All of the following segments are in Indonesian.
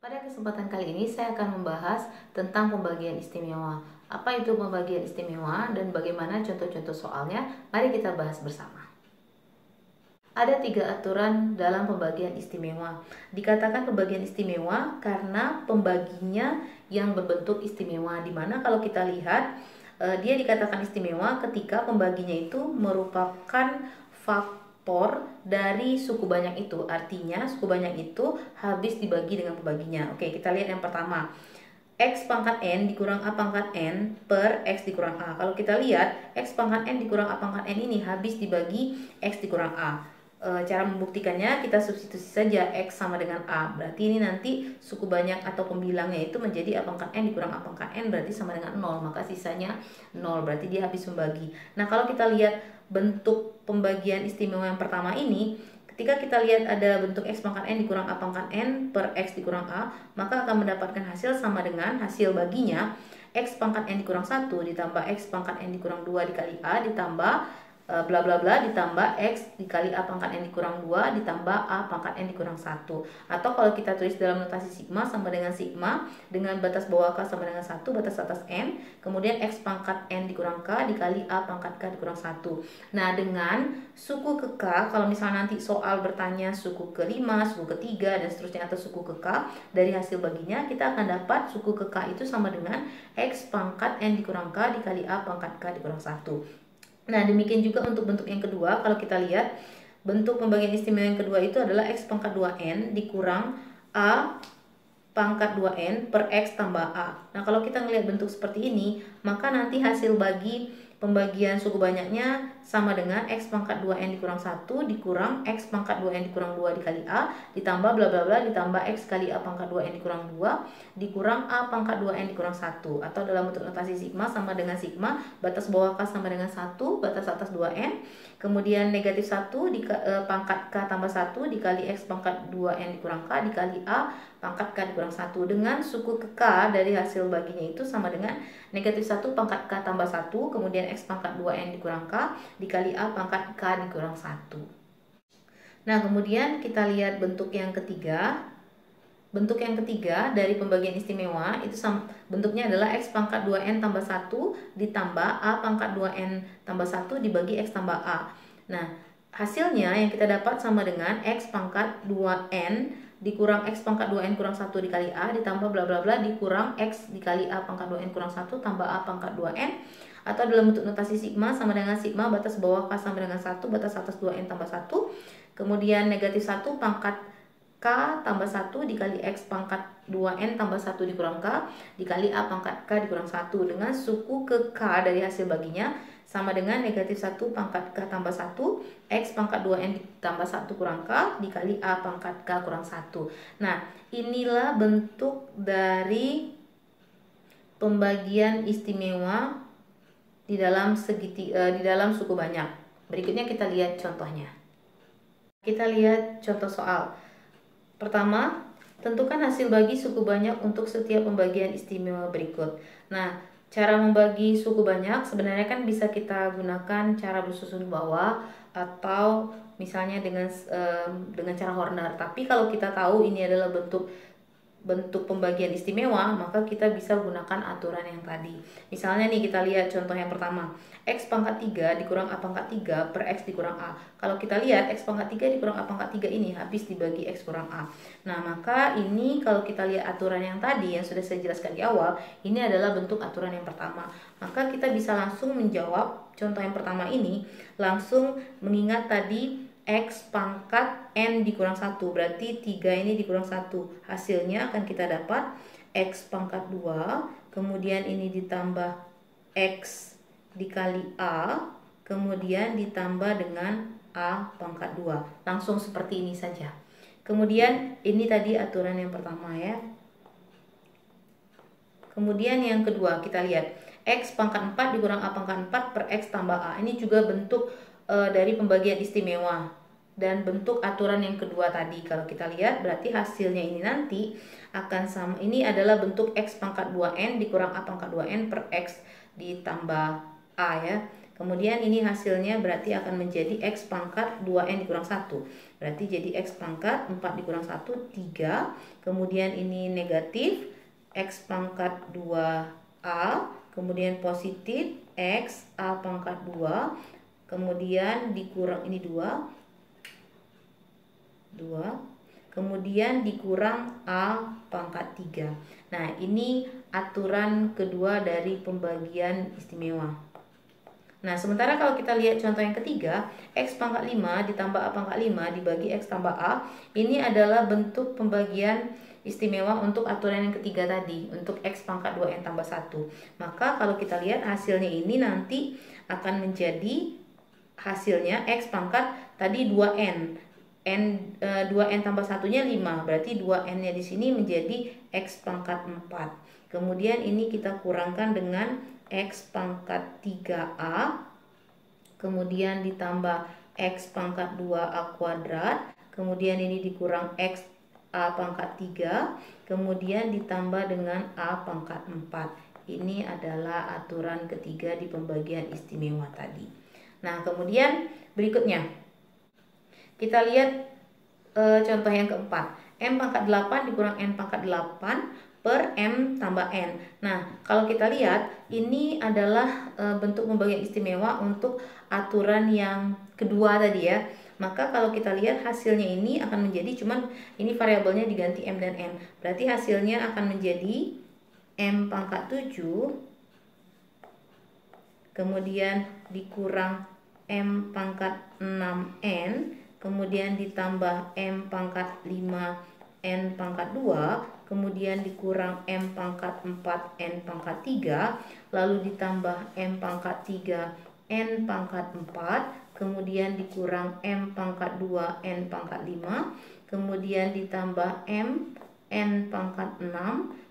Pada kesempatan kali ini saya akan membahas tentang pembagian istimewa. Apa itu pembagian istimewa dan bagaimana contoh-contoh soalnya? Mari kita bahas bersama. Ada 3 aturan dalam pembagian istimewa. Dikatakan pembagian istimewa karena pembaginya yang berbentuk istimewa, dimana kalau kita lihat dia dikatakan istimewa ketika pembaginya itu merupakan faktor dari suku banyak itu. Artinya suku banyak itu habis dibagi dengan pembaginya. Oke, kita lihat yang pertama. X pangkat N dikurang A pangkat N per X dikurang A. Kalau kita lihat X pangkat N dikurang A pangkat N ini habis dibagi X dikurang A. Cara membuktikannya kita substitusi saja X sama dengan A. Berarti ini nanti suku banyak atau pembilangnya itu menjadi A pangkat N dikurang A pangkat N berarti sama dengan 0. Maka sisanya 0, berarti dia habis membagi. Nah, kalau kita lihat bentuk pembagian istimewa yang pertama ini, ketika kita lihat ada bentuk X pangkat N dikurang A pangkat N per X dikurang A, maka akan mendapatkan hasil sama dengan hasil baginya X pangkat N dikurang 1 ditambah X pangkat N dikurang 2 dikali A ditambah bla bla bla ditambah X dikali A pangkat N dikurang 2 ditambah A pangkat N dikurang 1. Atau kalau kita tulis dalam notasi sigma sama dengan sigma dengan batas bawah K sama dengan 1, batas atas N, kemudian X pangkat N dikurang K dikali A pangkat K dikurang 1. Nah, dengan suku ke K, kalau misalnya nanti soal bertanya suku ke 5, suku ke 3, dan seterusnya atau suku ke K, dari hasil baginya kita akan dapat suku ke K itu sama dengan X pangkat N dikurang K dikali A pangkat K dikurang 1. Nah, demikian juga untuk bentuk yang kedua. Kalau kita lihat bentuk pembagian istimewa yang kedua itu adalah X pangkat 2N dikurang A pangkat 2N per X tambah A. Nah, kalau kita melihat bentuk seperti ini, maka nanti hasil bagi pembagian suku banyaknya sama dengan X pangkat 2N dikurang 1 dikurang X pangkat 2N dikurang 2 dikali A ditambah bla bla bla ditambah X kali A pangkat 2N dikurang 2 dikurang A pangkat 2N dikurang 1. Atau dalam bentuk notasi sigma sama dengan sigma, batas bawah K sama dengan 1, batas atas 2N, kemudian negatif 1 pangkat K tambah 1 dikali X pangkat 2N dikurang K dikali A pangkat K dikurang 1. Dengan suku ke K dari hasil baginya itu sama dengan negatif 1 pangkat K tambah 1, kemudian X pangkat 2N dikurang K dikali A pangkat K dikurang 1. Nah, kemudian kita lihat bentuk yang ketiga. Bentuk yang ketiga dari pembagian istimewa itu bentuknya adalah X pangkat 2N tambah 1 ditambah A pangkat 2N tambah 1 dibagi X tambah A. Nah, hasilnya yang kita dapat sama dengan X pangkat 2N dikurang X pangkat 2N kurang 1 dikali A ditambah bla bla bla dikurang X dikali A pangkat 2N kurang 1 tambah A pangkat 2N. Atau dalam bentuk notasi sigma sama dengan sigma batas bawah K sama dengan 1, batas atas 2N tambah 1, kemudian negatif 1 pangkat K tambah 1 dikali X pangkat 2N tambah 1 dikurang K dikali A pangkat K dikurang 1. Dengan suku ke K dari hasil baginya sama dengan negatif 1 pangkat K tambah 1 X pangkat 2N tambah 1 kurang K dikali A pangkat K kurang 1. Nah, inilah bentuk dari pembagian istimewa di dalam suku banyak. Berikutnya kita lihat contohnya. Kita lihat contoh soal. Pertama, tentukan hasil bagi suku banyak untuk setiap pembagian istimewa berikut. Nah, cara membagi suku banyak sebenarnya kan bisa kita gunakan cara bersusun bawah atau misalnya dengan cara Horner. Tapi kalau kita tahu ini adalah bentuk pembagian istimewa, maka kita bisa gunakan aturan yang tadi. Misalnya nih kita lihat contoh yang pertama. X pangkat 3 dikurang A pangkat 3 per X dikurang A. Kalau kita lihat X pangkat 3 dikurang A pangkat 3 ini habis dibagi X kurang A. Nah, maka ini kalau kita lihat aturan yang tadi yang sudah saya jelaskan di awal, ini adalah bentuk aturan yang pertama. Maka kita bisa langsung menjawab contoh yang pertama ini, langsung mengingat tadi X pangkat N dikurang 1, berarti 3 ini dikurang 1. Hasilnya akan kita dapat X pangkat 2, kemudian ini ditambah X dikali A, kemudian ditambah dengan A pangkat 2. Langsung seperti ini saja. Kemudian ini tadi aturan yang pertama ya. Kemudian yang kedua kita lihat X pangkat 4 dikurang A pangkat 4 per X tambah A. Ini juga bentuk dari pembagian istimewa dan bentuk aturan yang kedua tadi. Kalau kita lihat berarti hasilnya ini nanti akan sama. Ini adalah bentuk X pangkat 2N dikurang A pangkat 2N per X ditambah A ya. Kemudian ini hasilnya berarti akan menjadi X pangkat 2N dikurang 1. Berarti jadi X pangkat 4 dikurang 1, 3. Kemudian ini negatif, X pangkat 2A. Kemudian positif, X A pangkat 2. Kemudian dikurang ini 2. Kemudian dikurang A pangkat 3. Nah, ini aturan kedua dari pembagian istimewa. Nah, sementara kalau kita lihat contoh yang ketiga, X pangkat 5 ditambah A pangkat 5 dibagi X tambah A, ini adalah bentuk pembagian istimewa untuk aturan yang ketiga tadi, untuk X pangkat 2N tambah 1. Maka kalau kita lihat hasilnya ini nanti akan menjadi hasilnya X pangkat tadi 2N. 2N tambah 1-nya 5, berarti 2N-nya di sini menjadi X pangkat 4. Kemudian ini kita kurangkan dengan X pangkat 3A, kemudian ditambah X pangkat 2A kuadrat, kemudian ini dikurang X A pangkat 3, kemudian ditambah dengan A pangkat 4. Ini adalah aturan ketiga di pembagian istimewa tadi. Nah, kemudian berikutnya kita lihat contoh yang keempat. M pangkat 8 dikurang N pangkat 8 per M tambah N. Nah, kalau kita lihat ini adalah bentuk pembagian istimewa untuk aturan yang kedua tadi ya. Maka kalau kita lihat hasilnya ini akan menjadi, cuman ini variabelnya diganti M dan N. Berarti hasilnya akan menjadi M pangkat 7 kemudian dikurang M pangkat 6N, kemudian ditambah M pangkat 5N pangkat 2, kemudian dikurang M pangkat 4N pangkat 3, lalu ditambah M pangkat 3N pangkat 4, kemudian dikurang M pangkat 2N pangkat 5, kemudian ditambah M N pangkat 6,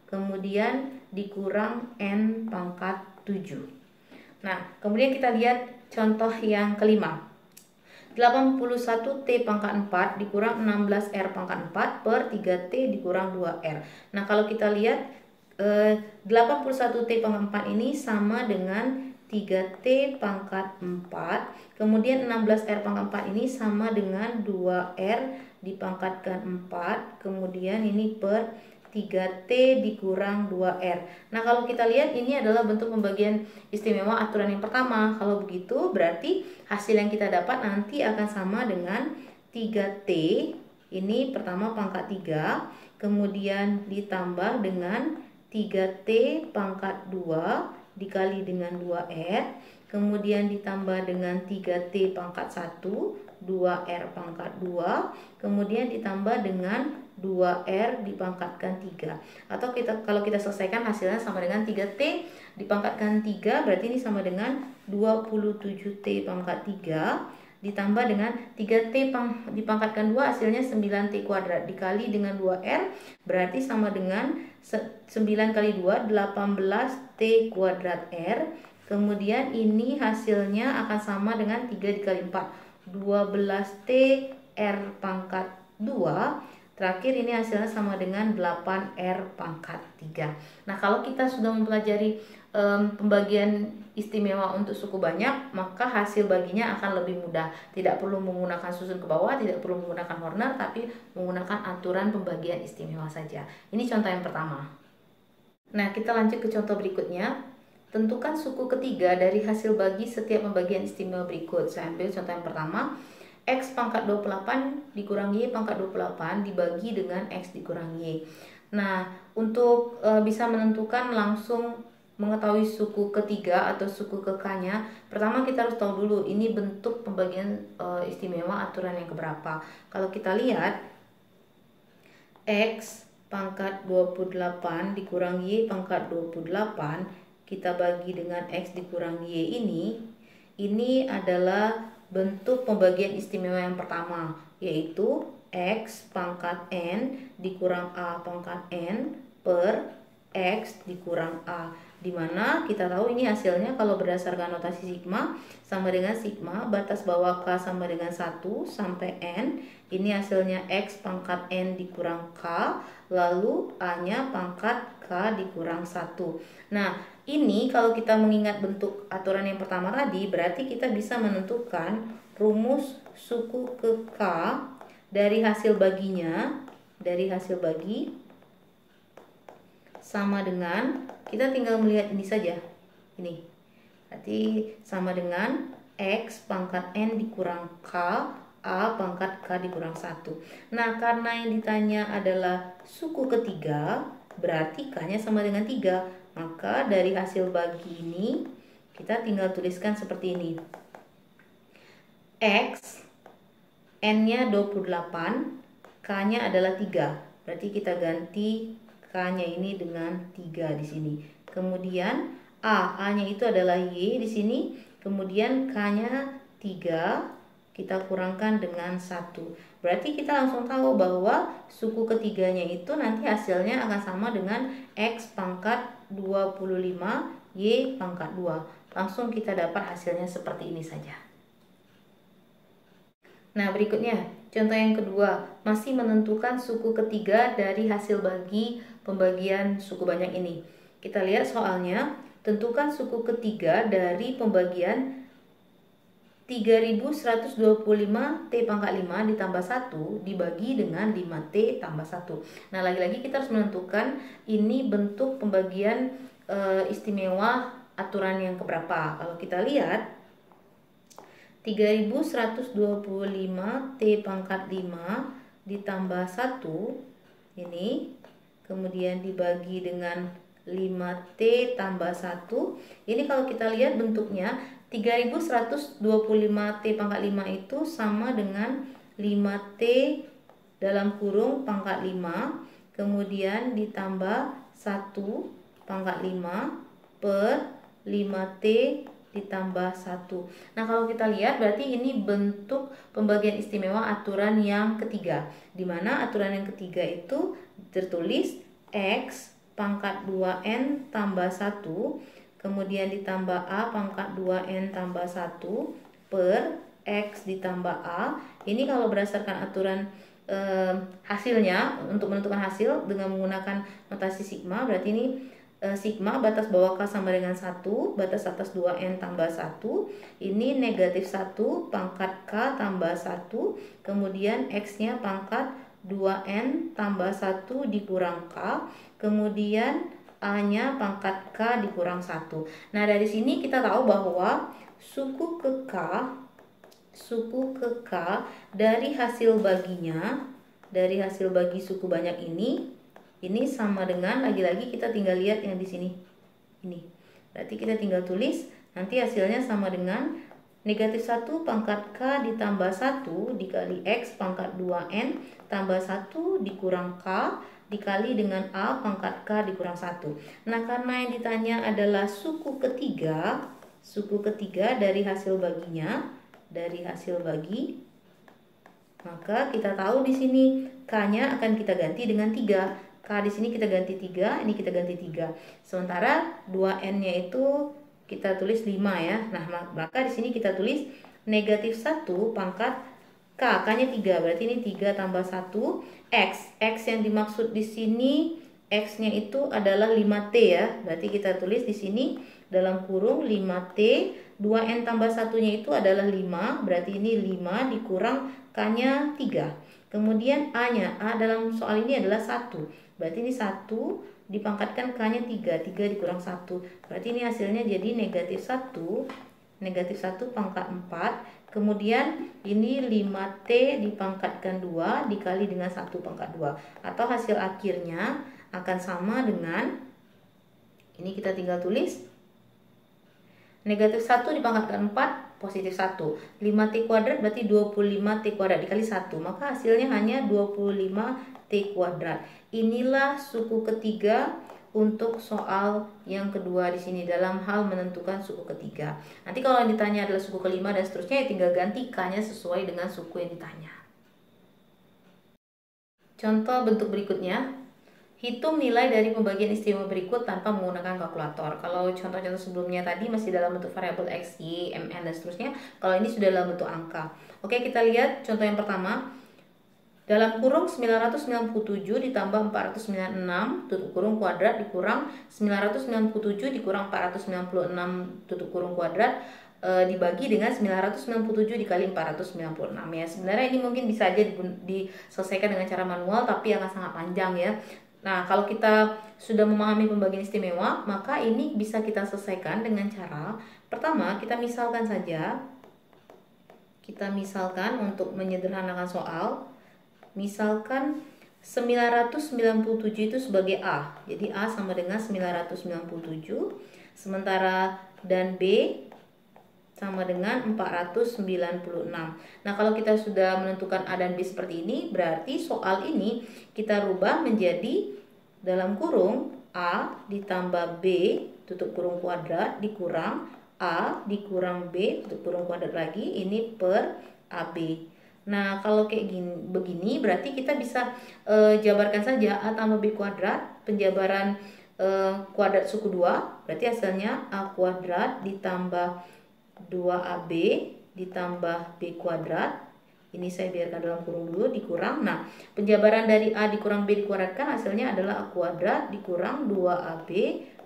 kemudian dikurang N pangkat 7. Nah, kemudian kita lihat contoh yang kelima. 81T pangkat 4 dikurang 16R pangkat 4 per 3T dikurang 2R. Nah, kalau kita lihat 81T pangkat 4 ini sama dengan 3T pangkat 4. Kemudian 16R pangkat 4 ini sama dengan 2R dipangkatkan 4. Kemudian ini per 3T dikurang 2R. Nah, kalau kita lihat ini adalah bentuk pembagian istimewa aturan yang pertama. Kalau begitu berarti hasil yang kita dapat nanti akan sama dengan 3T. Ini pertama pangkat 3. Kemudian ditambah dengan 3T pangkat 2 dikali dengan 2R. Kemudian ditambah dengan 3T pangkat 1, 2R pangkat 2. Kemudian ditambah dengan 2R dipangkatkan 3. Atau kalau kita selesaikan hasilnya sama dengan 3T dipangkatkan 3, berarti ini sama dengan 27T pangkat 3 ditambah dengan 3T dipangkatkan 2, hasilnya 9T kuadrat dikali dengan 2R, berarti sama dengan 9 kali 2 18T kuadrat R. Kemudian ini hasilnya akan sama dengan 3 dikali 4 12T R pangkat 2. Terakhir ini hasilnya sama dengan 8R pangkat 3. Nah, kalau kita sudah mempelajari pembagian istimewa untuk suku banyak, maka hasil baginya akan lebih mudah. Tidak perlu menggunakan susun ke bawah, tidak perlu menggunakan Horner, tapi menggunakan aturan pembagian istimewa saja. Ini contoh yang pertama. Nah, kita lanjut ke contoh berikutnya. Tentukan suku ketiga dari hasil bagi setiap pembagian istimewa berikut. Saya ambil contoh yang pertama. X pangkat 28 dikurang Y pangkat 28 dibagi dengan X dikurang Y. Nah, untuk bisa menentukan langsung mengetahui suku ketiga atau suku kekanya, pertama kita harus tahu dulu ini bentuk pembagian istimewa aturan yang keberapa. Kalau kita lihat X pangkat 28 dikurang Y pangkat 28, kita bagi dengan X dikurang Y ini adalah bentuk pembagian istimewa yang pertama, yaitu X pangkat N dikurang A pangkat N per X dikurang A, dimana kita tahu ini hasilnya kalau berdasarkan notasi sigma sama dengan sigma batas bawah K sama dengan 1 sampai N. Ini hasilnya X pangkat N dikurang K, lalu A nya pangkat K dikurang 1. Nah, ini kalau kita mengingat bentuk aturan yang pertama tadi, berarti kita bisa menentukan rumus suku ke K dari hasil baginya, dari hasil bagi sama dengan, kita tinggal melihat ini saja, ini berarti sama dengan X pangkat N dikurang K, A pangkat K dikurang 1. Nah, karena yang ditanya adalah suku ketiga, berarti K nya sama dengan 3, maka dari hasil bagi ini kita tinggal tuliskan seperti ini, X N nya 28, K nya adalah 3, berarti kita ganti K-nya ini dengan 3 di sini. Kemudian A-nya itu adalah Y di sini. Kemudian K-nya 3, kita kurangkan dengan 1. Berarti kita langsung tahu bahwa suku ketiganya itu nanti hasilnya akan sama dengan X pangkat 25, Y pangkat 2. Langsung kita dapat hasilnya seperti ini saja. Nah, berikutnya, contoh yang kedua, masih menentukan suku ketiga dari hasil bagi pembagian suku banyak ini. Kita lihat soalnya, tentukan suku ketiga dari pembagian 3125 T pangkat 5 ditambah 1 dibagi dengan 5T tambah 1. Nah, lagi-lagi kita harus menentukan ini bentuk pembagian istimewa aturan yang keberapa. Kalau kita lihat, 3125 T pangkat 5 ditambah 1 ini, kemudian dibagi dengan 5T tambah 1. Ini kalau kita lihat bentuknya 3125 T pangkat 5 itu sama dengan 5T dalam kurung pangkat 5, kemudian ditambah 1 pangkat 5 per 5T ditambah 1. Nah, kalau kita lihat berarti ini bentuk pembagian istimewa aturan yang ketiga, di mana aturan yang ketiga itu tertulis X pangkat 2N tambah 1, kemudian ditambah A pangkat 2N tambah 1 per X ditambah A. Ini kalau berdasarkan aturan hasilnya, untuk menentukan hasil dengan menggunakan notasi sigma, berarti ini sigma batas bawah K sama dengan 1, batas atas 2N tambah 1, ini negatif 1 pangkat K tambah 1, kemudian X nya pangkat 2N tambah 1 dikurang K, kemudian A nya pangkat K dikurang 1. Nah, dari sini kita tahu bahwa suku ke K dari hasil baginya, dari hasil bagi suku banyak ini sama dengan, lagi-lagi kita tinggal lihat yang di sini. Ini. Berarti kita tinggal tulis, nanti hasilnya sama dengan negatif 1 pangkat K ditambah 1 dikali X pangkat 2N tambah 1 dikurang K dikali dengan A pangkat K dikurang 1. Nah, karena yang ditanya adalah suku ketiga dari hasil baginya, dari hasil bagi, maka kita tahu di sini K-nya akan kita ganti dengan 3. K di sini kita ganti 3, ini kita ganti 3. Sementara 2N-nya itu kita tulis 5 ya. Nah, maka di sini kita tulis negatif 1 pangkat K, K-nya 3. Berarti ini 3 tambah 1 X. X yang dimaksud di sini X-nya itu adalah 5T ya. Berarti kita tulis di sini dalam kurung 5T, 2N tambah 1-nya itu adalah 5. Berarti ini 5 dikurang K-nya 3. Kemudian A-nya, A dalam soal ini adalah 1. Berarti ini 1 dipangkatkan K-nya 3. 3 dikurang 1. Berarti ini hasilnya jadi negatif 1. Negatif 1 pangkat 4. Kemudian ini 5T dipangkatkan 2 dikali dengan 1 pangkat 2. Atau hasil akhirnya akan sama dengan, ini kita tinggal tulis, negatif 1 dipangkatkan 4 positif 1. 5T kuadrat berarti 25T kuadrat dikali 1. Maka hasilnya hanya 25T kuadrat. Inilah suku ketiga untuk soal yang kedua di sini dalam hal menentukan suku ketiga. Nanti kalau yang ditanya adalah suku kelima dan seterusnya, ya tinggal ganti K-nya sesuai dengan suku yang ditanya. Contoh bentuk berikutnya. Hitung nilai dari pembagian istimewa berikut tanpa menggunakan kalkulator. Kalau contoh-contoh sebelumnya tadi masih dalam bentuk variabel X, Y, MN, dan seterusnya. Kalau ini sudah dalam bentuk angka. Oke, kita lihat contoh yang pertama. Dalam kurung 997 ditambah 496 tutup kurung kuadrat dikurang 997 dikurang 496 tutup kurung kuadrat dibagi dengan 997 dikali 496 ya. Sebenarnya ini mungkin bisa aja diselesaikan dengan cara manual, tapi akan sangat panjang ya. Nah, kalau kita sudah memahami pembagian istimewa, maka ini bisa kita selesaikan dengan cara pertama, kita misalkan saja. Kita misalkan untuk menyederhanakan soal, misalkan 997 itu sebagai A. Jadi A sama dengan 997, sementara dan B sama dengan 496. Nah, kalau kita sudah menentukan A dan B seperti ini, berarti soal ini kita rubah menjadi dalam kurung A ditambah B tutup kurung kuadrat dikurang A dikurang B tutup kurung kuadrat lagi, ini per AB. Nah, kalau kayak begini berarti kita bisa jabarkan saja A tambah B kuadrat, penjabaran kuadrat suku 2, berarti hasilnya A kuadrat ditambah 2AB ditambah B kuadrat. Ini saya biarkan dalam kurung dulu, dikurang. Nah, penjabaran dari A dikurang B dikuadratkan hasilnya adalah A kuadrat dikurang 2AB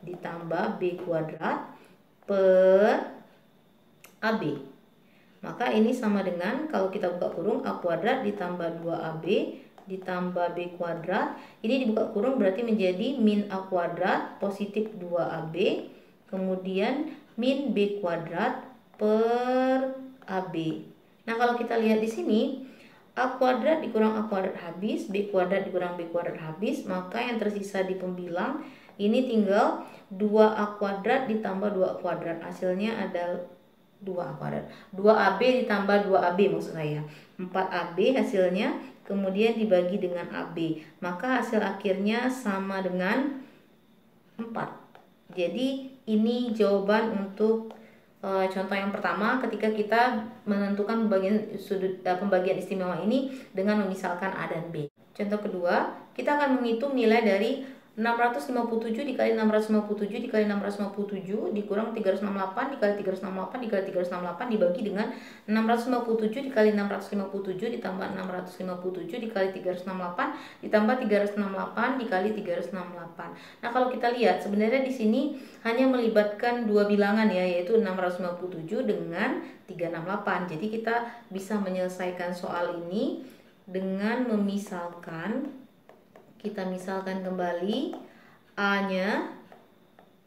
ditambah B kuadrat per AB. Maka ini sama dengan kalau kita buka kurung A kuadrat ditambah 2AB ditambah B kuadrat. Ini dibuka kurung berarti menjadi min A kuadrat positif 2AB kemudian min B kuadrat per AB. Nah, kalau kita lihat di sini A kuadrat dikurang A kuadrat habis, B kuadrat dikurang B kuadrat habis, maka yang tersisa di pembilang ini tinggal 2A kuadrat ditambah 2A kuadrat. Hasilnya adalah 2A kuadrat. 2AB ditambah 2AB maksud saya. 4AB hasilnya, kemudian dibagi dengan AB. Maka hasil akhirnya sama dengan 4. Jadi ini jawaban untuk contoh yang pertama ketika kita menentukan pembagian istimewa ini dengan memisalkan A dan B. Contoh kedua, kita akan menghitung nilai dari 657 dikali 657 dikali 657 dikurang 368 dikali 368 dikali 368 dibagi dengan 657 dikali 657 ditambah 657 dikali 368 ditambah 368 dikali 368. Nah, kalau kita lihat sebenarnya di sini hanya melibatkan dua bilangan ya, yaitu 657 dengan 368. Jadi kita bisa menyelesaikan soal ini dengan memisalkan. Kita misalkan kembali A-nya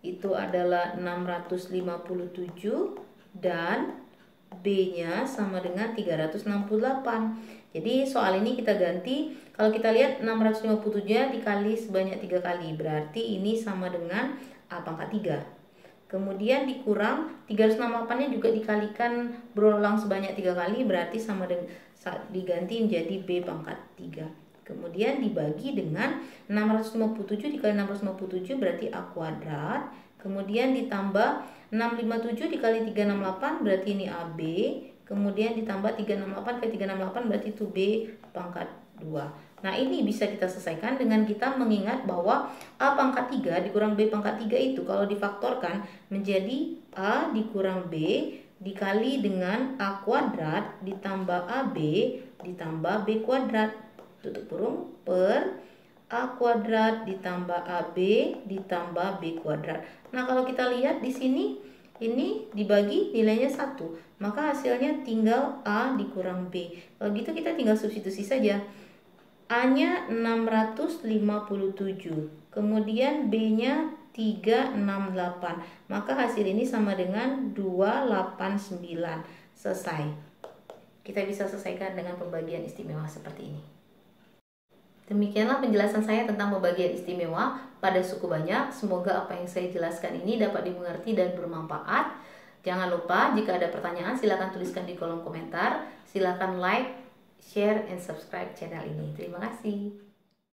itu adalah 657 dan B-nya sama dengan 368. Jadi soal ini kita ganti, kalau kita lihat 657-nya dikali sebanyak 3 kali, berarti ini sama dengan A pangkat 3. Kemudian dikurang 368-nya juga dikalikan berulang sebanyak 3 kali, berarti sama dengan diganti menjadi B pangkat 3. Kemudian dibagi dengan 657 dikali 657 berarti A kuadrat. Kemudian ditambah 657 dikali 368 berarti ini AB. Kemudian ditambah 368 kali 368 berarti itu B pangkat 2. Nah, ini bisa kita selesaikan dengan kita mengingat bahwa A pangkat 3 dikurang B pangkat 3 itu kalau difaktorkan menjadi A dikurang B dikali dengan A kuadrat ditambah AB ditambah B kuadrat. Tutup kurung per A kuadrat ditambah AB ditambah B kuadrat. Nah, kalau kita lihat di sini ini dibagi nilainya 1, maka hasilnya tinggal A dikurang B. Kalau gitu kita tinggal substitusi saja. A-nya 657, kemudian B-nya 368. Maka hasil ini sama dengan 289. Selesai. Kita bisa selesaikan dengan pembagian istimewa seperti ini. Demikianlah penjelasan saya tentang pembagian istimewa pada suku banyak. Semoga apa yang saya jelaskan ini dapat dimengerti dan bermanfaat. Jangan lupa jika ada pertanyaan silakan tuliskan di kolom komentar. Silakan like, share, and subscribe channel ini. Terima kasih.